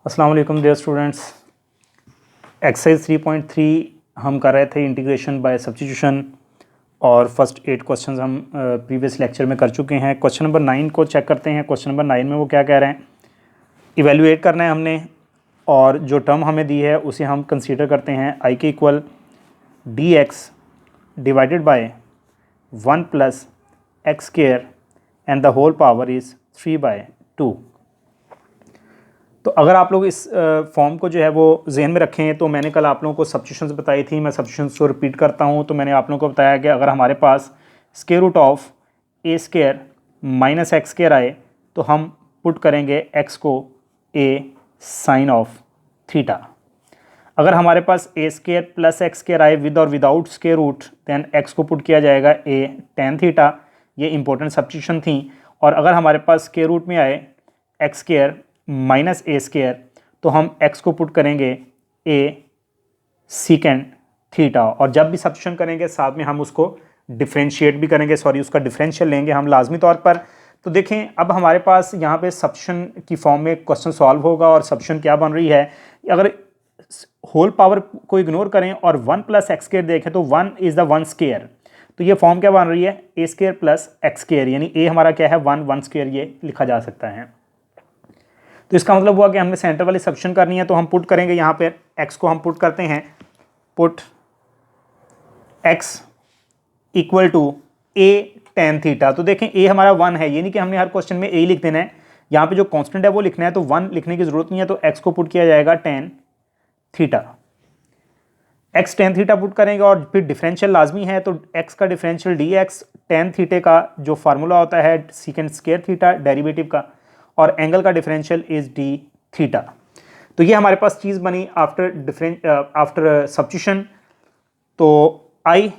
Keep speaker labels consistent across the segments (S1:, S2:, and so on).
S1: अस्सलाम वालेकुम dear students. Exercise 3.3 हम कर रहे थे इंटीग्रेशन बाय सब्स्टिट्यूशन और फर्स्ट 8 क्वेश्चंस हम प्रीवियस लेक्चर में कर चुके हैं। क्वेश्चन नंबर 9 को चेक करते हैं। क्वेश्चन नंबर 9 में वो क्या कह रहे हैं, इवेल्युएट करना है हमने और जो टर्म हमें दी है उसे हम कंसीडर करते हैं i k equal d x divided by 1 plus x square and the whole power is 3/2। तो अगर आप लोग इस फॉर्म को जो है वो जहन में रखें तो मैंने कल आप लोगों को सब्स्टिट्यूशंस बताई थी, मैं सब्स्टिट्यूशंस को रिपीट करता हूँ। तो मैंने आप लोगों को बताया कि अगर हमारे पास square root of a square minus x square आए तो हम पुट करेंगे एक्स को ए साइन ऑफ थीटा। अगर हमारे पास a square plus x square आए विद और without square root then x को पुट किया जाएगा ए टेन थीटा। ये इंपॉर्टेंट सब्स्टिट्यूशन थी। और अगर हमारे पास स्क्वायर रूट में आए x square minus a square तो हम x को पुट करेंगे a सीकेंड थीटा। और जब भी सब्स्टिट्यूशन करेंगे साथ में हम उसको डिफरेंशिएट भी करेंगे, उसका डिफरेंशियल लेंगे हम लाजमी तौर पर। तो देखें अब हमारे पास यहाँ पे सब्स्टिट्यूशन की फॉर्म में क्वेश्चन सॉल्व होगा और सब्स्टिट्यूशन क्या बन रही है, अगर होल पावर को इग्नोर करें और 1 प्लस एक्स स्क्वायर देखें तो 1 इज़ द 1 स्क्वायर। तो ये फॉर्म क्या बन रही है, ए स्क्वायर प्लस एक्स स्क्वायर, यानी ए हमारा क्या है 1 स्क्वायर, ये लिखा जा सकता है। तो इसका मतलब हुआ कि हमने सेंटर वाली सब्स्टिट्यूशन करनी है। तो हम पुट करेंगे यहाँ पे x को हम पुट करते हैं, put x equal to a tan theta. तो देखें a हमारा 1 है, ये नहीं कि हमने हर क्वेश्चन में a ही लिख देना है, यहाँ पे जो कांस्टेंट है वो लिखना है। तो 1 लिखने की जरूरत नहीं है, तो x को पुट किया जाएगा tan theta. x tan theta put करेंगे और फिर डिफरेंशियल लाजमी है, तो x का डिफरेंशियल dx टेन थीटे का जो फार्मूला होता है सीकेंड स्क्वायर थीटा डेरिवेटिव का, और एंगल का डिफरेंशियल इज डी थीटा। तो ये हमारे पास चीज़ बनी आफ्टर सब्स्टिट्यूशन। तो I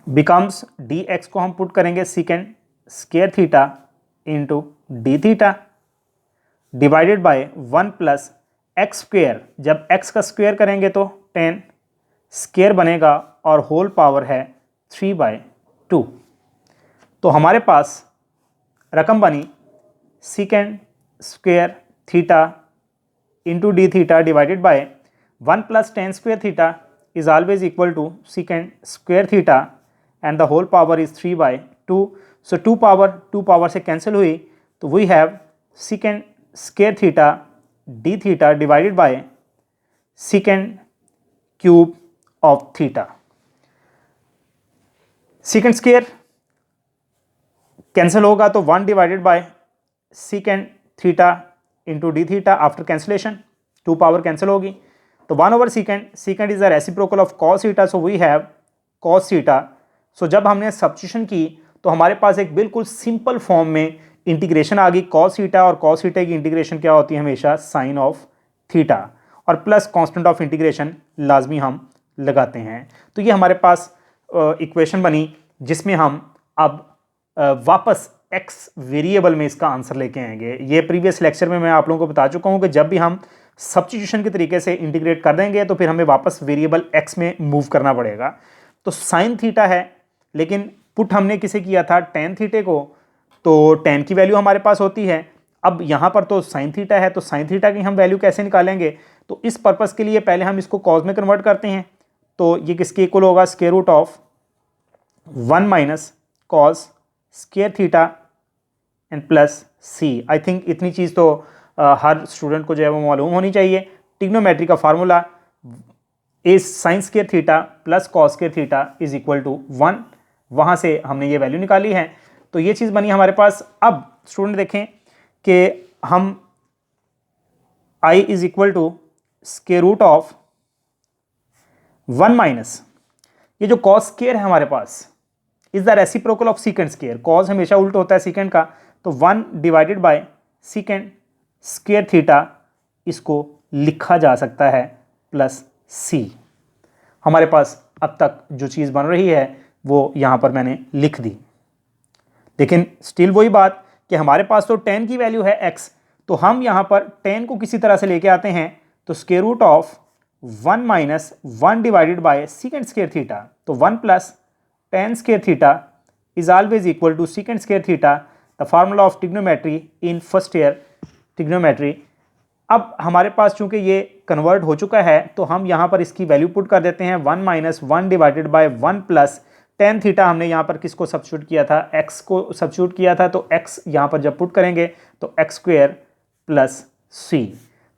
S1: बिकम्स डी एक्स को हम पुट करेंगे सीकेंड square theta into D theta divided by 1 plus x square. जब x का स्क्वायर करेंगे तो 10 स्क्वायर बनेगा और होल पावर है 3/2। तो हमारे पास रकम बनी secant square theta into D theta divided by 1 plus tan square theta is always equal to secant square theta and the whole power is 3/2। So 2 power से कैंसिल हुई, तो we have secant square theta D theta divided by secant cube of theta. Secant square cancel होगा तो 1 divided by secant theta into D theta. After cancellation 2 power cancel होगी, तो 1 over secant is the reciprocal of cos theta, so we have cos theta. So जब हमने substitution की तो हमारे पास एक बिल्कुल सिंपल फॉर्म में इंटीग्रेशन आ गई कॉस थीटा, और कॉस थीटा की इंटीग्रेशन क्या होती है हमेशा साइन ऑफ थीटा, और प्लस कांस्टेंट ऑफ इंटीग्रेशन लाजमी हम लगाते हैं। तो ये हमारे पास इक्वेशन बनी जिसमें हम अब वापस x वेरिएबल में इसका आंसर लेके आएंगे। ये प्रीवियस लेक्चर में मैं आप लोगों को बता चुका हूँ कि जब भी हम सब्स्टिट्यूशन के तरीके से इंटीग्रेट कर देंगे तो फिर हमें वापस वेरिएबल x में मूव करना पड़ेगा। तो साइन थीटा है, लेकिन पुट हमने किसे किया था टेन थीटे को, तो टेन की वैल्यू हमारे पास होती है। अब यहाँ पर तो साइन थीटा है, तो साइन थीटा की हम वैल्यू कैसे निकालेंगे, तो इस पर्पज़ के लिए पहले हम इसको कॉस में कन्वर्ट करते हैं। तो ये किसके इक्वल होगा, square root of 1 minus cos square theta and plus c. I think इतनी चीज़ तो हर स्टूडेंट को जो है वो मालूम होनी चाहिए। ट्रिग्नोमेट्री का formula is sine square theta plus cos square theta is equal to 1, वहाँ से हमने ये वैल्यू निकाली है। तो ये चीज़ बनी हमारे पास। अब स्टूडेंट देखें कि हम I is equal to square root of 1 minus, ये जो कॉस स्क्वायर है हमारे पास is the reciprocal of secant square, cos हमेशा उल्टा होता है सीकेंड का, तो 1 divided by secant square theta इसको लिखा जा सकता है प्लस सी। हमारे पास अब तक जो चीज़ बन रही है वो यहाँ पर मैंने लिख दी, लेकिन स्टिल वही बात कि हमारे पास तो 10 की वैल्यू है x, तो हम यहाँ पर 10 को किसी तरह से लेके आते हैं। तो square root of 1 minus 1 divided by secant square theta, तो 1 plus tan square theta is always equal to secant square theta. The formula of trigonometry in first year trigonometry अब हमारे पास चूंकि ये कन्वर्ट हो चुका है तो हम यहाँ पर इसकी वैल्यू पुट कर देते हैं 1 minus 1 divided by 1 plus tan theta. हमने यहाँ पर किसको सब्स्टिट्यूट किया था, x को सब्स्टिट्यूट किया था, तो x यहाँ पर जब पुट करेंगे तो x स्क्वायर प्लस c।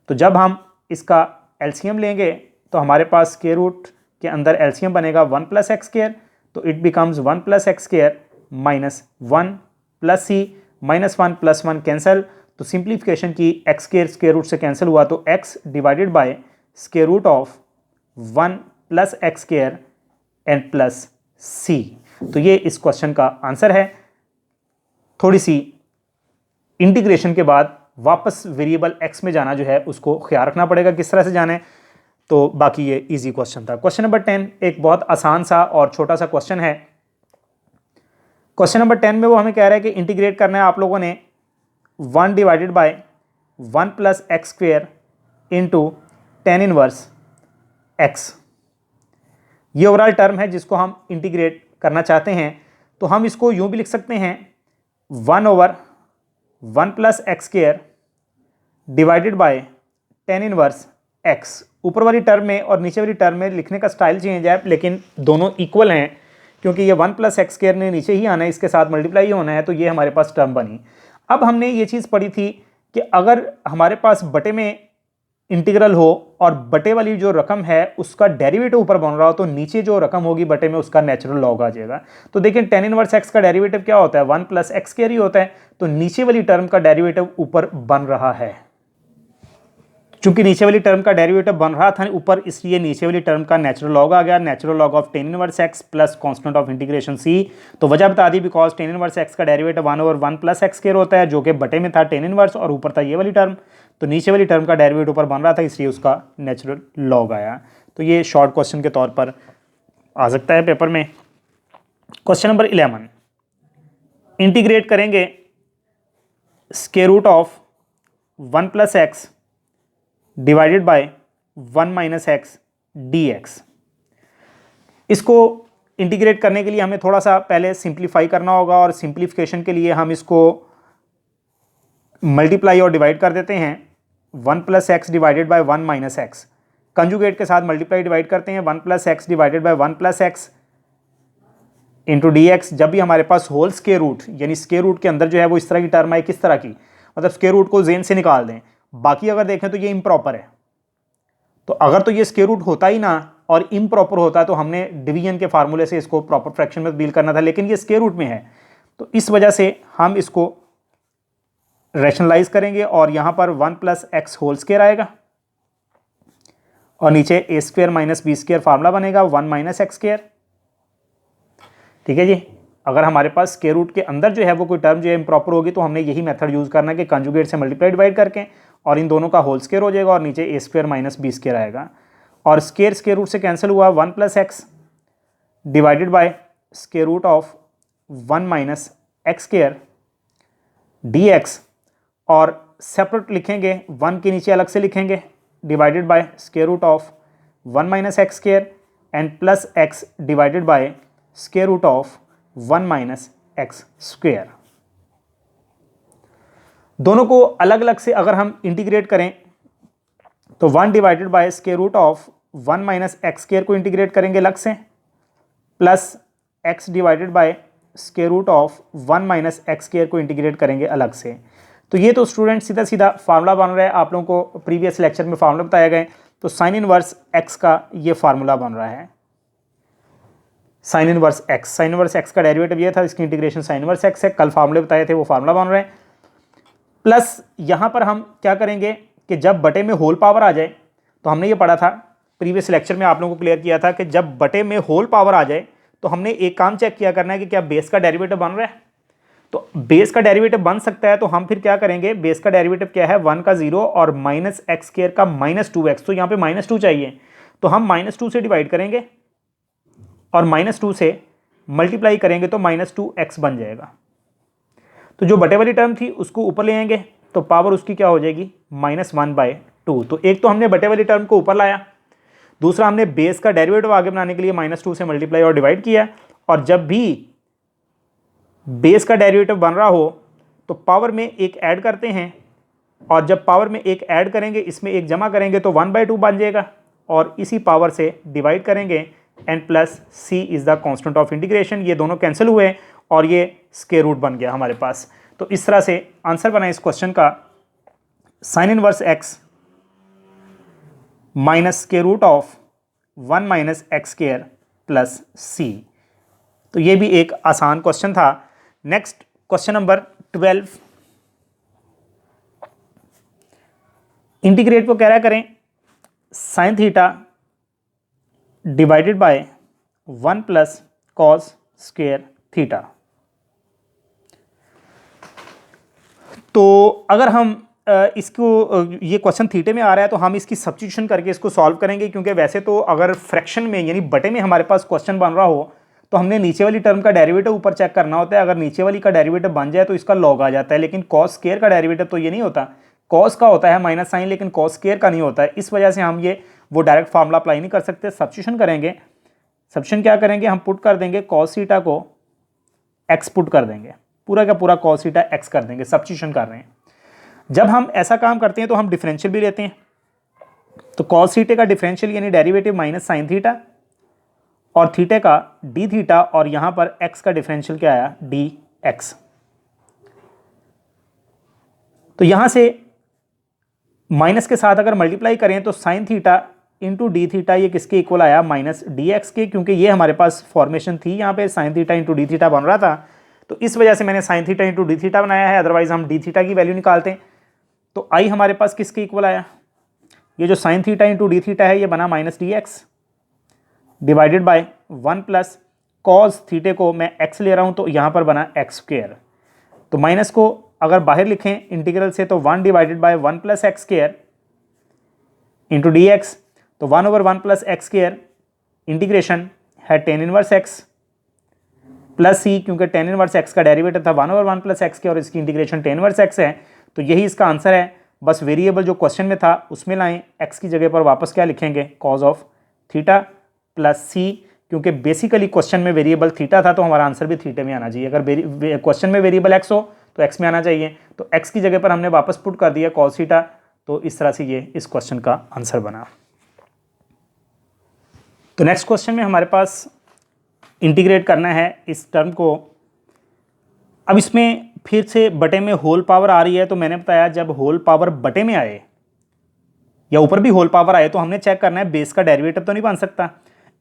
S1: तो जब हम इसका एलसीएम लेंगे तो हमारे पास स्क्वायर रूट के अंदर एलसीएम बनेगा 1 प्लस एक्स स्क्वायर, तो it becomes 1 plus x square minus 1 plus c, minus 1 plus 1 cancel, तो सिंप्लीफिकेशन की एक्स स्क्वायर स्क्वायर रूट से कैंसिल हुआ तो x divided by square root of 1 plus x square and plus c। तो ये इस question का आंसर है। थोड़ी सी इंटीग्रेशन के बाद वापस वेरिएबल x में जाना जो है उसको ख्याल रखना पड़ेगा किस तरह से जाने, तो बाकी ये इजी क्वेश्चन था। क्वेश्चन नंबर 10 एक बहुत आसान सा और छोटा सा क्वेश्चन है। क्वेश्चन नंबर 10 में वो हमें कह रहा है कि इंटीग्रेट करना है आप लोगों ने 1 divided by 1 plus x square into ten inverse x. ये ओवरऑल टर्म है जिसको हम इंटीग्रेट करना चाहते हैं, तो हम इसको यूं भी लिख सकते हैं 1 over 1 plus x square divided by ten inverse x. ऊपर वाली टर्म में और नीचे वाली टर्म में लिखने का स्टाइल चेंज है, लेकिन दोनों इक्वल हैं क्योंकि ये 1 प्लस एक्स स्क्वेयर ने नीचे ही आना है, इसके साथ मल्टीप्लाई होना है, तो ये हमारे पास टर्म बनी। अब हमने ये चीज़ पढ़ी थी कि अगर हमारे पास बटे में इंटीग्रल हो और बटे वाली जो रकम है उसका डेरिवेटिव ऊपर बन रहा हो तो नीचे जो रकम होगी बटे में उसका नेचुरल लॉग आ जाएगा। तो देखिए टेन इनवर्स एक्स का डेरिवेटिव क्या होता है, 1 प्लस एक्स स्क्वायर ही होता है, तो नीचे वाली टर्म का डेरिवेटिव ऊपर बन रहा है। चूंकि नीचे वाली टर्म का डेरिवेटिव बन रहा था ऊपर, इसलिए नीचे वाली टर्म का नेचुरल लॉग आ गया, natural log of tan inverse x plus constant of integration C. तो वजह बता दी, बिकॉज टेन इनवर्स एक्स का derivative 1 over 1 plus x square होता है जो कि बटे में था टेन इनवर्स और ऊपर था ये वाली टर्म, तो नीचे वाली टर्म का डेरिवेटिव ऊपर बन रहा था इसलिए उसका नेचुरल लॉग आया। तो ये शॉर्ट क्वेश्चन के तौर पर आ सकता है पेपर में। क्वेश्चन नंबर 11 इंटीग्रेट करेंगे square root of 1 plus x divided by 1 minus x d x. इसको इंटीग्रेट करने के लिए हमें थोड़ा सा पहले सिंप्लीफाई करना होगा और सिंप्लीफिकेशन के लिए हम इसको मल्टीप्लाई और डिवाइड कर देते हैं 1 plus x divided by 1 minus x. Conjugate के साथ मल्टीप्लाई डिवाइड करते हैं 1 plus x divided by 1 plus x into D x. जब भी हमारे पास होल स्क्वायर रूट यानी स्क्वायर रूट के अंदर जो है वो इस तरह की टर्म आए, किस तरह की, मतलब स्क्वायर रूट को जेन से निकाल दें, बाकी अगर देखें तो ये इम्प्रॉपर है। तो अगर तो ये स्क्वायर रूट होता ही ना और इम्प्रॉपर होता तो हमने डिवीजन के फार्मूले से इसको प्रॉपर फ्रैक्शन में तब्दील करना था, लेकिन ये स्क्वायर रूट में है तो इस वजह से हम इसको रैशनलाइज करेंगे और यहां पर 1 प्लस एक्स होल स्क्वायर आएगा और नीचे ए square minus B square formula बनेगा 1 माइनस एक्स स्क्वायर। ठीक है जी। अगर हमारे पास स्क्वायर रूट के अंदर जो है वो कोई टर्म जो है इम्प्रॉपर होगी तो हमने यही मेथड यूज़ करना है कि कंजुगेट से मल्टीप्लाई डिवाइड करके और इन दोनों का होल स्क्वायर हो जाएगा और नीचे ए स्क्वायर माइनस बी स्क्वायर आएगा और स्क्वायर रूट से कैंसिल हुआ 1 plus x divided by square root of 1 minus x square d x और सेपरेट लिखेंगे 1 के नीचे अलग से लिखेंगे divided by square root of 1 minus x square and plus x divided by square root of 1 minus x square. दोनों को अलग अलग से अगर हम इंटीग्रेट करें तो 1 divided by square root of 1 minus x square को इंटीग्रेट करेंगे अलग से plus x divided by square root of 1 minus x square को इंटीग्रेट करेंगे अलग से। तो ये तो स्टूडेंट सीधा सीधा फार्मूला बन रहा है, आप लोगों को प्रीवियस लेक्चर में फार्मूला बताया गए, तो साइन इनवर्स एक्स का ये फार्मूला बन रहा है साइन इनवर्स एक्स का डेरिवेटिव ये था, इसकी इंटीग्रेशन साइन इनवर्स एक्स है, कल फार्मूले बताए थे वो फार्मूला बन रहा है। प्लस यहाँ पर हम क्या करेंगे कि जब बटे में होल पावर आ जाए, तो हमने ये पढ़ा था प्रीवियस लेक्चर में, आप लोगों को क्लियर किया था कि जब बटे में होल पावर आ जाए तो हमने एक काम चेक किया करना है कि क्या बेस का डेरिवेटिव बन रहा है। तो बेस का डेरिवेटिव बन सकता है तो हम फिर क्या करेंगे, बेस का डेरिवेटिव क्या है 1 का 0 और माइनस एक्स स्क्वायर का माइनस 2x, तो यहाँ पे -2 चाहिए तो हम -2 से डिवाइड करेंगे और -2 से मल्टीप्लाई करेंगे तो -2x बन जाएगा। तो जो बटे वाली टर्म थी उसको ऊपर ले आएंगे तो पावर उसकी क्या हो जाएगी -1/2। तो एक तो हमने बटे वाली टर्म को ऊपर लाया, दूसरा हमने बेस का डेरिवेटिव आगे बनाने के लिए -2 से मल्टीप्लाई और डिवाइड किया, और जब भी बेस का डेरिवेटिव बन रहा हो तो पावर में एक ऐड करते हैं और जब पावर में एक ऐड करेंगे, इसमें एक जमा करेंगे तो 1/2 बन जाएगा, और इसी पावर से डिवाइड करेंगे n plus c is the constant of integration. ये दोनों कैंसिल हुए और ये स्क्वायर रूट बन गया हमारे पास। तो इस तरह से आंसर बना इस क्वेश्चन का sine inverse x minus square root of 1 minus x square plus सी। तो ये भी एक आसान क्वेश्चन था। नेक्स्ट क्वेश्चन नंबर 12, इंटीग्रेट को कह रहा करें sine theta divided by 1 plus cos square theta. तो अगर हम इसको ये क्वेश्चन थीटे में आ रहा है तो हम इसकी सब्स्टिट्यूशन करके इसको सॉल्व करेंगे, क्योंकि वैसे तो अगर फ्रैक्शन में यानी बटे में हमारे पास क्वेश्चन बन रहा हो तो हमने नीचे वाली टर्म का डेरिवेटिव ऊपर चेक करना होता है। अगर नीचे वाली का डेरिवेटिव बन जाए तो इसका लॉग आ जाता है, लेकिन कॉस स्क्वायर का डेरिवेटिव तो ये नहीं होता। कॉस का होता है माइनस साइन, लेकिन कॉस स्क्वायर का नहीं होता है। इस वजह से हम ये वो डायरेक्ट फार्मूला अप्लाई नहीं कर सकते, सब्स्टिट्यूशन करेंगे। सब्स्टिट्यूशन क्या करेंगे, हम पुट कर देंगे कॉस थीटा को एक्स पुट कर देंगे, पूरा का पूरा कॉस थीटा एक्स कर देंगे, सब्स्टिट्यूशन कर रहे हैं। जब हम ऐसा काम करते हैं तो हम डिफरेंशियल भी लेते हैं। तो कॉस थीटे का डिफरेंशियल यानी डेरिवेटिव माइनस साइन थीटा, और थीटे का डी थीटा, और यहां पर एक्स का डिफरेंशियल क्या आया, डी एक्स। तो यहां से माइनस के साथ अगर मल्टीप्लाई करें तो sign theta into D theta ये किसके इक्वल आया, माइनस डी एक्स के, क्योंकि ये हमारे पास फॉर्मेशन थी यहाँ पे sign theta into D theta बन रहा था। तो इस वजह से मैंने sign theta into D theta बनाया है, अदरवाइज हम डी थीटा की वैल्यू निकालते हैं। तो आई हमारे पास किसके इक्वल आया, ये जो sine theta into D theta है ये बना minus D x divided by 1 plus cos theta को मैं एक्स ले रहा हूँ तो यहाँ पर बना एक्स स्क्वायर। तो माइनस को अगर बाहर लिखें इंटीग्रल से तो 1 divided by 1 plus x square into D x, तो 1/1 प्लस एक्स स्क्वायर इंटीग्रेशन है टेन इनवर्स एक्स प्लस सी, क्योंकि टेन इनवर्स एक्स का डेरिवेटिव था 1/1 प्लस एक्स के और इसकी इंटीग्रेशन टेन इनवर्स एक्स है। तो यही इसका आंसर है। बस वेरिएबल जो क्वेश्चन में था उसमें लाएं, एक्स की जगह पर वापस क्या लिखेंगे, कॉज ऑफ थीटा प्लस सी, क्योंकि बेसिकली क्वेश्चन में वेरिएबल थीटा था तो हमारा आंसर भी थीटे में आना चाहिए। अगर क्वेश्चन में वेरिएबल एक्स हो तो एक्स में आना चाहिए। तो एक्स की जगह पर हमने वापस पुट कर दिया कॉस थीटा, तो इस तरह से ये इस क्वेश्चन का आंसर बना। तो नेक्स्ट क्वेश्चन में हमारे पास इंटीग्रेट करना है इस टर्म को। अब इसमें फिर से बटे में होल पावर आ रही है, तो मैंने बताया जब होल पावर बटे में आए या ऊपर भी होल पावर आए तो हमने चेक करना है बेस का डेरिवेटिव तो नहीं बन सकता।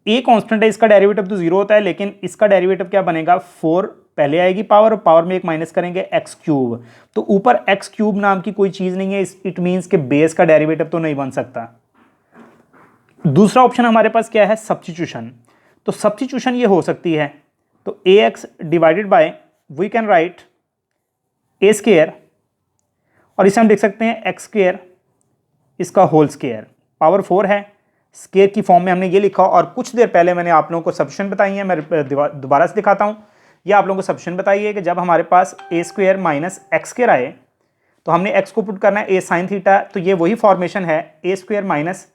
S1: ए कांस्टेंट है, इसका डेरिवेटिव तो 0 होता है, लेकिन इसका डेरिवेटिव क्या बनेगा, 4 पहले आएगी पावर और पावर में एक माइनस करेंगे एक्स क्यूब। तो ऊपर एक्स क्यूब नाम की कोई चीज़ नहीं है, इट मीन्स के बेस का डेरिवेटिव तो नहीं बन सकता। दूसरा ऑप्शन हमारे पास क्या है, सब्स्टिट्यूशन। तो सब्स्टिट्यूशन ये हो सकती है, तो a x divided by we can write a square, और इसे हम लिख सकते हैं एक्स स्क्वायर इसका होल स्क्वायर, पावर 4 है, स्क्वायर की फॉर्म में हमने ये लिखा। और कुछ देर पहले मैंने आप लोगों को सब्स्टिट्यूशन बताई है, मैं दोबारा से दिखाता हूँ। ये आप लोगों को सब्स्टिट्यूशन बताई है कि जब हमारे पास a square minus x square आए तो हमने एक्स को पुट करना है ए साइन थीटा, तो ये वही फॉर्मेशन है, ए स्क्वायर माइनस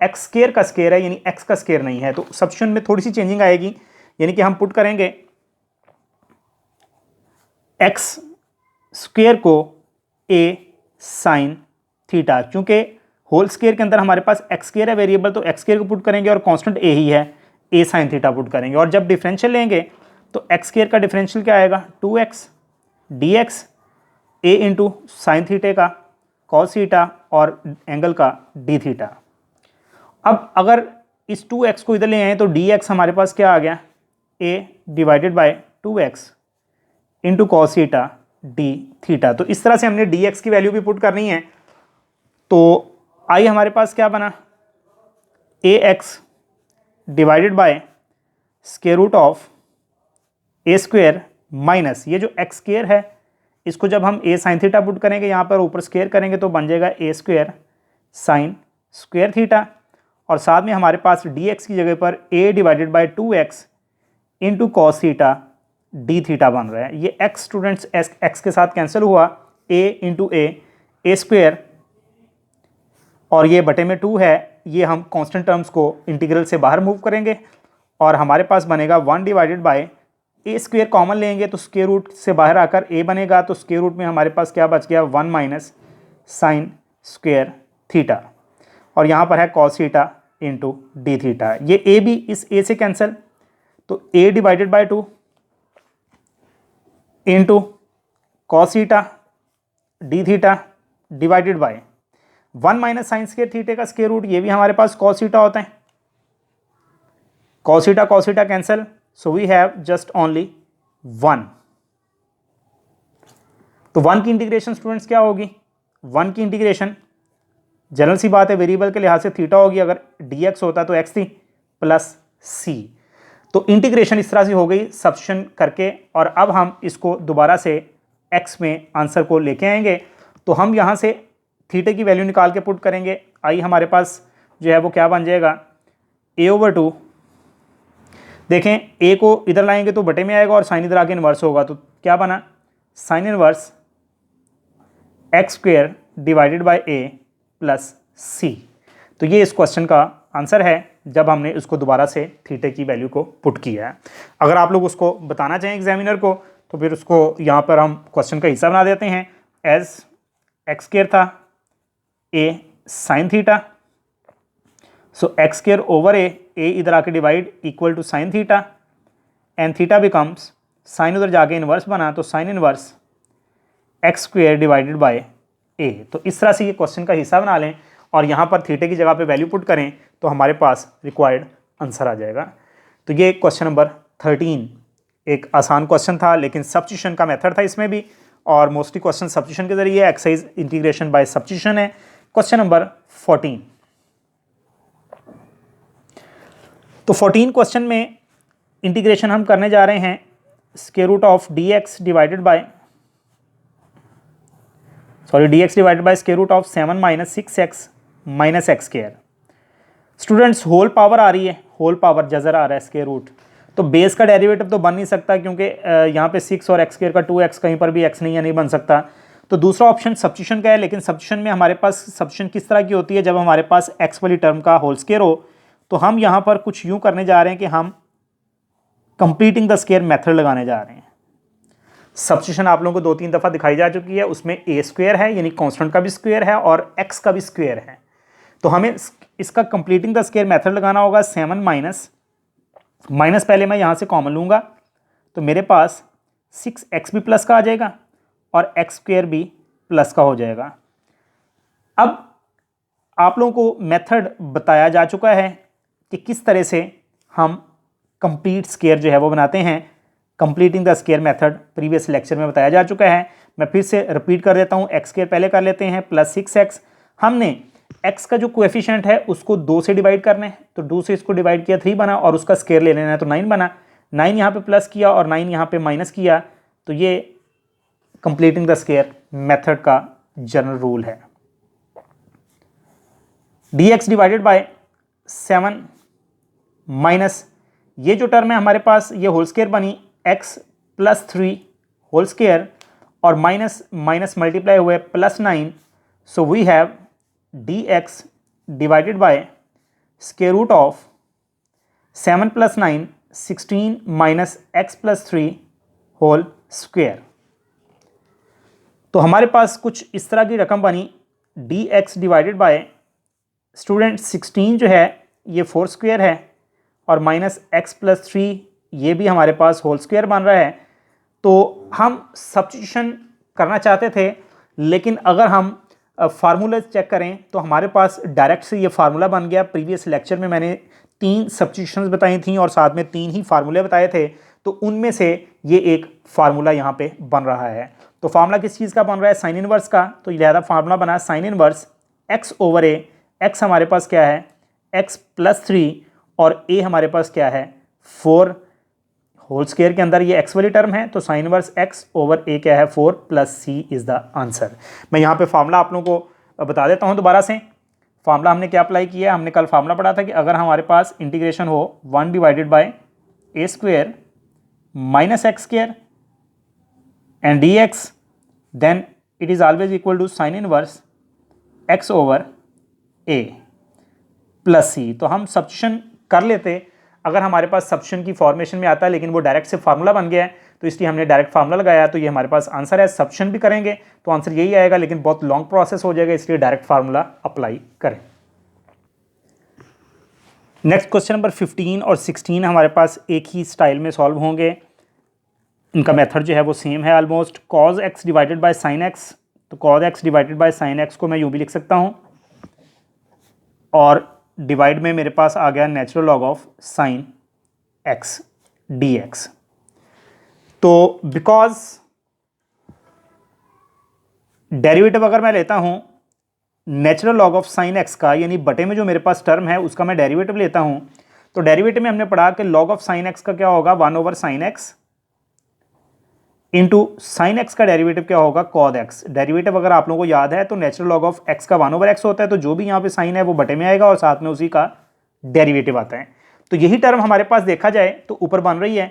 S1: एक्स स्क्वायर का स्क्वायर है, यानी एक्स का स्क्वायर नहीं है। तो सब्स्टिट्यूशन में थोड़ी सी चेंजिंग आएगी, यानी कि हम पुट करेंगे एक्स स्क्वायर को ए साइन थीटा, क्योंकि होल स्क्वायर के अंदर हमारे पास एक्स स्क्वायर है वेरिएबल, तो एक्स स्क्वायर को पुट करेंगे और कांस्टेंट ए ही है, ए साइन थीटा पुट करेंगे। और जब डिफरेंशियल लेंगे तो एक्स स्क्वायर का डिफरेंशियल क्या आएगा, 2x डी एक्स, ए इंटू साइन थीटे का कॉस थीटा और एंगल का डी थीटा। अब अगर इस 2x को इधर ले आए तो dx हमारे पास क्या आ गया, a divided by 2x into cos theta D theta. तो इस तरह से हमने dx की वैल्यू भी पुट करनी है। तो आई हमारे पास क्या बना, ax divided by square root of a square minus ये जो एक्स स्क्वायर है, इसको जब हम ए साइन थीटा पुट करेंगे यहाँ पर ऊपर स्क्वायर करेंगे तो बन जाएगा ए स्क्वायर साइन स्क्वायर थीटा, और साथ में हमारे पास dx की जगह पर a divided by 2x into cos theta D theta बन रहा है। ये x स्टूडेंट्स x के साथ कैंसिल हुआ, a इंटू ए स्क्वायर, और ये बटे में 2 है, ये हम कांस्टेंट टर्म्स को इंटीग्रल से बाहर मूव करेंगे और हमारे पास बनेगा 1 डिवाइडेड बाय ए स्क्वायर कॉमन लेंगे तो स्क्वायर रूट से बाहर आकर a बनेगा, तो स्क्वायर रूट में हमारे पास क्या बच गया, 1 माइनस साइन स्क्वेयर थीटा, और यहाँ पर है cos theta into D theta. ये ए भी इस ए से कैंसिल, तो a divided by 2 into cos theta D theta divided by 1 minus sine square theta का स्क्वायर रूट, ये भी हमारे पास कॉस थीटा होता है, cos theta cancel, so we have just only 1। तो 1 की इंटीग्रेशन स्टूडेंट्स क्या होगी? 1 की इंटीग्रेशन जनरल सी बात है, वेरिएबल के लिहाज से थीटा होगी, अगर dx होता तो x थी प्लस c। तो इंटीग्रेशन इस तरह से हो गई सब्स्टिट्यूशन करके, और अब हम इसको दोबारा से x में आंसर को लेके आएंगे। तो हम यहाँ से थीटे की वैल्यू निकाल के पुट करेंगे। आई हमारे पास जो है वो क्या बन जाएगा, a/2। देखें a को इधर लाएंगे तो बटे में आएगा और साइन इधर आके इन्वर्स होगा, तो क्या बना, sign inverse x square divided by a plus c। तो ये इस क्वेश्चन का आंसर है जब हमने इसको दोबारा से थीटे की वैल्यू को पुट किया है। अगर आप लोग उसको बताना चाहें एग्जामिनर को, तो फिर उसको यहाँ पर हम क्वेश्चन का हिस्सा बना देते हैं। एज एक्स स्क्वेयर था a sine theta, so x square over a इधर आके divide equal to sine theta, and theta becomes sine उधर जाके इन्वर्स बना, तो sine inverse x square divided by a। तो इस तरह से ये क्वेश्चन का हिस्सा बना लें और यहाँ पर थीटे की जगह पे वैल्यू पुट करें तो हमारे पास रिक्वायर्ड आंसर आ जाएगा। तो ये क्वेश्चन नंबर 13 एक आसान क्वेश्चन था, लेकिन सब्स्टिट्यूशन का मेथड था इसमें भी, और मोस्टली क्वेश्चन सब्स्टिट्यूशन के जरिए, एक्सरसाइज इंटीग्रेशन बाय सब्स्टिट्यूशन है। Question number 14। तो 14 क्वेश्चन में इंटीग्रेशन हम करने जा रहे हैं square root of dx divided by square root of 7 minus 6x minus x square. Students whole power आ रही है, होल पावर जजर आ रहा है स्क्वायर रूट, तो बेस का डेरिवेटिव तो बन नहीं सकता क्योंकि यहाँ पे 6 और एक्स स्क्वायर का 2x, कहीं पर भी x नहीं है, नहीं बन सकता। तो दूसरा ऑप्शन सब्स्टिट्यूशन का है, लेकिन सब्स्टिट्यूशन में हमारे पास सब्स्टिट्यूशन किस तरह की होती है, जब हमारे पास x वाली टर्म का होल स्क्वायर हो, तो हम यहाँ पर कुछ यूँ करने जा रहे हैं कि हम कंप्लीटिंग द स्क्वायर मेथड लगाने जा रहे हैं। सब्स्टिट्यूशन आप लोगों को 2-3 दफ़ा दिखाई जा चुकी है, उसमें a स्क्वायर है यानी कांस्टेंट का भी स्क्वायर है और x का भी स्क्वायर है, तो हमें इसका कंप्लीटिंग द स्क्वायर मेथड लगाना होगा। 7 माइनस पहले मैं यहाँ से कॉमन लूँगा, तो मेरे पास 6x भी प्लस का आ जाएगा और x स्क्वायर भी प्लस का हो जाएगा। अब आप लोगों को मेथड बताया जा चुका है कि किस तरह से हम कंप्लीट स्क्वायर जो है वो बनाते हैं। Completing the square method previous lecture में बताया जा चुका है, मैं फिर से रिपीट कर देता हूँ। एक्स स्क्वायर पहले कर लेते हैं प्लस 6x, हमने x का जो कोएफिशिएंट है उसको 2 से डिवाइड करना है, तो 2 से इसको डिवाइड किया 3 बना, और उसका स्क्वायर ले लेना है तो 9 बना। 9 यहाँ पे प्लस किया और 9 यहाँ पे माइनस किया, तो ये कंप्लीटिंग द स्क्वायर मेथड का जनरल रूल है। dx डिवाइडेड बाय 7 माइनस ये जो टर्म है हमारे पास ये होल स्क्वायर बनी x प्लस 3 होल स्क्वायर और माइनस माइनस मल्टीप्लाई हुए plus 9, so we have dx divided by square root of 7 plus 9 16 minus x plus 3 whole square. तो हमारे पास कुछ इस तरह की रकम बनी dx डिवाइडेड बाय स्टूडेंट 16 जो है ये 4 स्क्वायर है और माइनस x प्लस 3 ये भी हमारे पास होल स्क्वायर बन रहा है। तो हम सब्स्टिट्यूशन करना चाहते थे, लेकिन अगर हम फार्मूला चेक करें तो हमारे पास डायरेक्ट से ये फार्मूला बन गया। प्रीवियस लेक्चर में मैंने 3 सब्स्टिट्यूशंस बताई थी और साथ में 3 ही फार्मूले बताए थे, तो उनमें से ये एक फार्मूला यहाँ पे बन रहा है। तो फार्मूला किस चीज़ का बन रहा है? साइन इनवर्स का। तो लिहाजा फार्मूला बना sign inverse x over a। x हमारे पास क्या है? x प्लस 3 और a हमारे पास क्या है? 4। होल स्क्वायर के अंदर ये x वाली टर्म है, तो sign inverse x over a क्या है? 4 plus c is the answer. मैं यहाँ पे फार्मूला आप लोगों को बता देता हूँ दोबारा से। फार्मूला हमने क्या अप्लाई किया? हमने कल फार्मूला पढ़ा था कि अगर हमारे पास इंटीग्रेशन हो 1 divided by a square minus x square and dx, then it is always equal to sine inverse x over a plus c। तो हम सब्स्टिट्यूशन कर लेते अगर हमारे पास सब्स्टिट्यूशन की फॉर्मेशन में आता है लेकिन वो डायरेक्ट से फार्मूला बन गया है तो इसलिए हमने डायरेक्ट फार्मूला लगाया, तो ये हमारे पास आंसर है। सब्स्टिट्यूशन भी करेंगे तो आंसर यही आएगा, लेकिन बहुत लॉन्ग प्रोसेस हो जाएगा, इसलिए डायरेक्ट फार्मूला अप्लाई करें। नेक्स्ट क्वेश्चन नंबर 15 और 16 हमारे पास एक ही स्टाइल में सॉल्व होंगे। इनका मेथड जो है वो सेम है almost. Cos x divided by sine x, तो cos x divided by sine x को मैं यूँ भी लिख सकता हूँ, और डिवाइड में मेरे पास आ गया natural log of sine x d x. तो बिकॉज डेरिवेटिव अगर मैं लेता हूँ natural log of sine x का, यानी बटे में जो मेरे पास टर्म है उसका मैं डेरिवेटिव लेता हूँ, तो डेरिवेटिव में हमने पढ़ा कि लॉग ऑफ साइन एक्स का क्या होगा 1/sin x into sine x का डेरिवेटिव क्या होगा कॉद एक्स। डेरिवेटिव अगर आप लोगों को याद है तो नेचुरल लॉग ऑफ एक्स का 1/x होता है, तो जो भी यहाँ पे साइन है वो बटे में आएगा और साथ में उसी का डेरिवेटिव आता है। तो यही टर्म हमारे पास देखा जाए तो ऊपर बन रही है,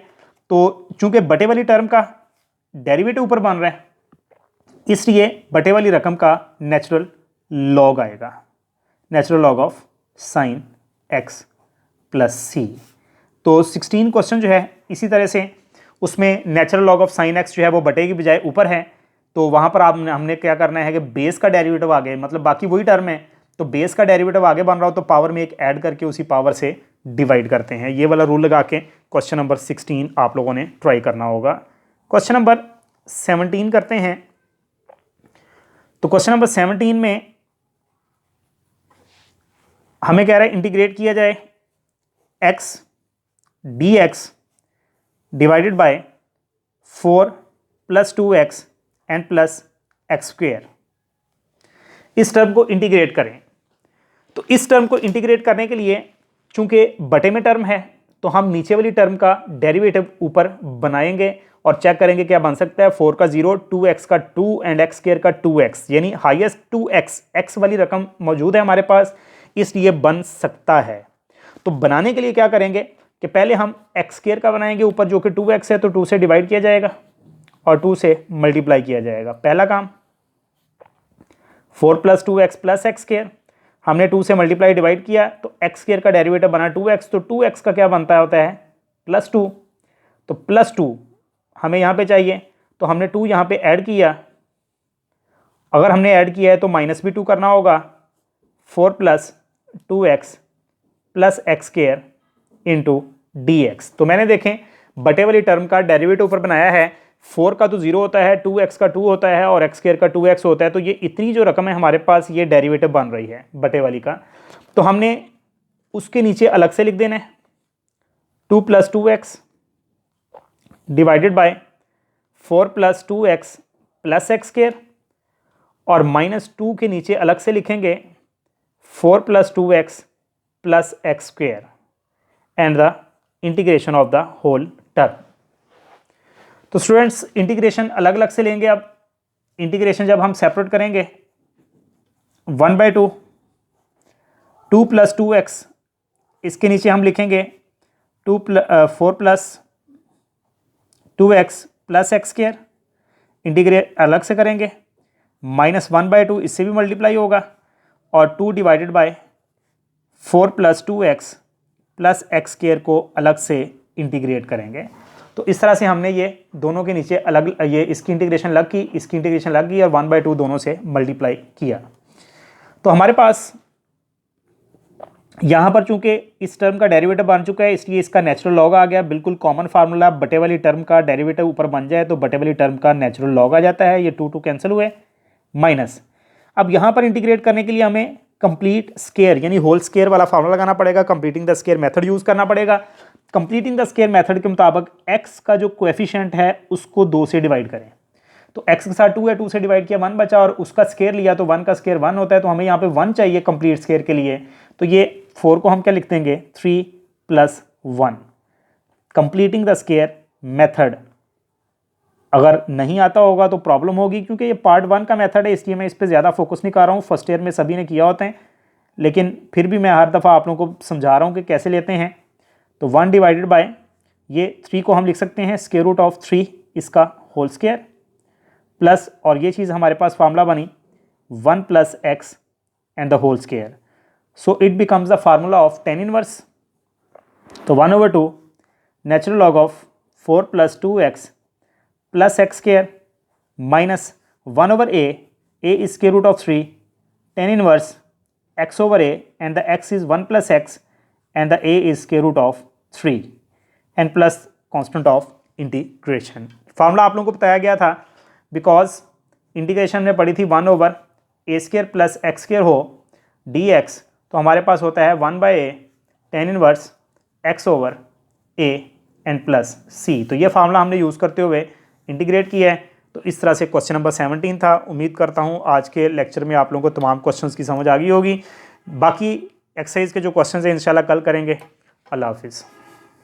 S1: तो चूंकि बटे वाली टर्म का डेरिवेटिव ऊपर बन रहा है इसलिए बटे वाली रकम का नेचुरल लॉग आएगा, natural log of sine x plus सी। तो 16 क्वेश्चन जो है इसी तरह से, उसमें natural log of sine x जो है वो बटे की बजाय ऊपर है, तो वहाँ पर हमने क्या करना है कि बेस का डेरिवेटिव आगे, मतलब बाकी वही टर्म है तो बेस का डेरिवेटिव आगे बन रहा हो तो पावर में एक ऐड करके उसी पावर से डिवाइड करते हैं। ये वाला रूल लगा के क्वेश्चन नंबर 16 आप लोगों ने ट्राई करना होगा। क्वेश्चन नंबर 17 करते हैं। तो क्वेश्चन नंबर 17 में हमें कह रहा है इंटीग्रेट किया जाए x dx divided bye 4 + 2x and plus x square. इस टर्म को इंटीग्रेट करें। तो इस टर्म को इंटीग्रेट करने के लिए चूंकि बटे में टर्म है तो हम नीचे वाली टर्म का डेरिवेटिव ऊपर बनाएंगे और चेक करेंगे क्या बन सकता है। 4 का 0, 2x का 2 एंड एक्स स्क्वेयर का 2x, यानी हाईएस्ट 2x x वाली रकम मौजूद है हमारे पास, इसलिए बन सकता है। तो बनाने के लिए क्या करेंगे कि पहले हम एक्स स्क्वेयर का बनाएंगे ऊपर, जो कि 2x है, तो 2 से डिवाइड किया जाएगा और 2 से मल्टीप्लाई किया जाएगा। पहला काम 4 + 2x प्लस एक्स स्क्वेयर, हमने 2 से मल्टीप्लाई डिवाइड किया तो एक्स स्क्वेयर का डेरिवेटिव बना 2x, तो 2x का क्या बनता होता है +2, तो +2 हमें यहाँ पे चाहिए, तो हमने 2 यहाँ पे ऐड किया। अगर हमने ऐड किया है तो माइनस भी 2 करना होगा। 4 + 2x plus x square into dx। तो मैंने देखें बटे वाली टर्म का डेरिवेटिव ऊपर बनाया है। 4 का तो 0 होता है, 2x का 2 होता है और एक्स स्क्वेयर का 2x होता है, तो ये इतनी जो रकम है हमारे पास ये डेरिवेटिव बन रही है बटे वाली का। तो हमने उसके नीचे अलग से लिख देना है 2 + 2x divided by 4 + 2x plus x square, और -2 के नीचे अलग से लिखेंगे 4 + 2x plus x square and the integration of the whole term. तो स्टूडेंट्स इंटीग्रेशन अलग अलग से लेंगे। अब इंटीग्रेशन जब हम सेपरेट करेंगे 1/2 2 + 2x, इसके नीचे हम लिखेंगे 4 + 2x plus x square, integrate अलग से करेंगे -1/2, इससे भी मल्टीप्लाई होगा, और 2 divided by 4 + 2x plus x square को अलग से इंटीग्रेट करेंगे। तो इस तरह से हमने ये दोनों के नीचे अलग, ये इसकी इंटीग्रेशन लग की, इसकी इंटीग्रेशन लग गई और 1/2 दोनों से मल्टीप्लाई किया। तो हमारे पास यहाँ पर चूंकि इस टर्म का डेरिवेटिव बन चुका है इसलिए इसका नेचुरल लॉग आ गया। बिल्कुल कॉमन फार्मूला, बटे वाली टर्म का डेरिवेटिव ऊपर बन जाए तो बटे वाली टर्म का नेचुरल लॉग आ जाता है। ये 2 कैंसिल हुए, माइनस। अब यहाँ पर इंटीग्रेट करने के लिए हमें कंप्लीट स्क्वायर यानी होल स्क्वायर वाला फार्मूला लगाना पड़ेगा, completing the square method use करना पड़ेगा। कंप्लीटिंग द स्क्वायर मेथड के मुताबिक x का जो कोएफिशिएंट है उसको 2 से डिवाइड करें। तो x के साथ 2 है, 2 से डिवाइड किया 1 बचा, और उसका स्क्वायर लिया तो 1 का स्क्वायर 1 होता है, तो हमें यहाँ पे 1 चाहिए कंप्लीट स्क्वायर के लिए। तो ये 4 को हम क्या लिख देंगे 3 + 1। कंप्लीटिंग द स्क्वायर मेथड अगर नहीं आता होगा तो प्रॉब्लम होगी, क्योंकि ये पार्ट 1 का मेथड है इसलिए मैं इस पर ज़्यादा फोकस नहीं कर रहा हूँ। फर्स्ट ईयर में सभी ने किया होते हैं, लेकिन फिर भी मैं हर दफ़ा आप लोगों को समझा रहा हूँ कि कैसे लेते हैं। तो 1 डिवाइडेड बाय ये 3 को हम लिख सकते हैं √3 इसका होल स्क्वायर, प्लस, और ये चीज़ हमारे पास फार्मूला बनी 1 + x and the whole square. So it becomes the formula of tan inverse तो 1/2 natural log of 4 + 2x + x² minus 1/a, a is square root of 3, tan inverse x/a, and the x is 1 + x and the a is square root of 3 and plus constant of integration। Formula आप लोगों को बताया गया था because integration में पड़ी थी 1/a² + x² हो dx, तो हमारे पास होता है 1/a tan inverse x/a and plus c। तो ये फार्मूला हमने यूज़ करते हुए इंटीग्रेट किया है। तो इस तरह से क्वेश्चन नंबर 17 था। उम्मीद करता हूँ आज के लेक्चर में आप लोगों को तमाम क्वेश्चंस की समझ आ गई होगी। बाकी एक्सरसाइज के जो क्वेश्चंस हैं इंशाल्लाह कल करेंगे। अल्लाह हाफिज़।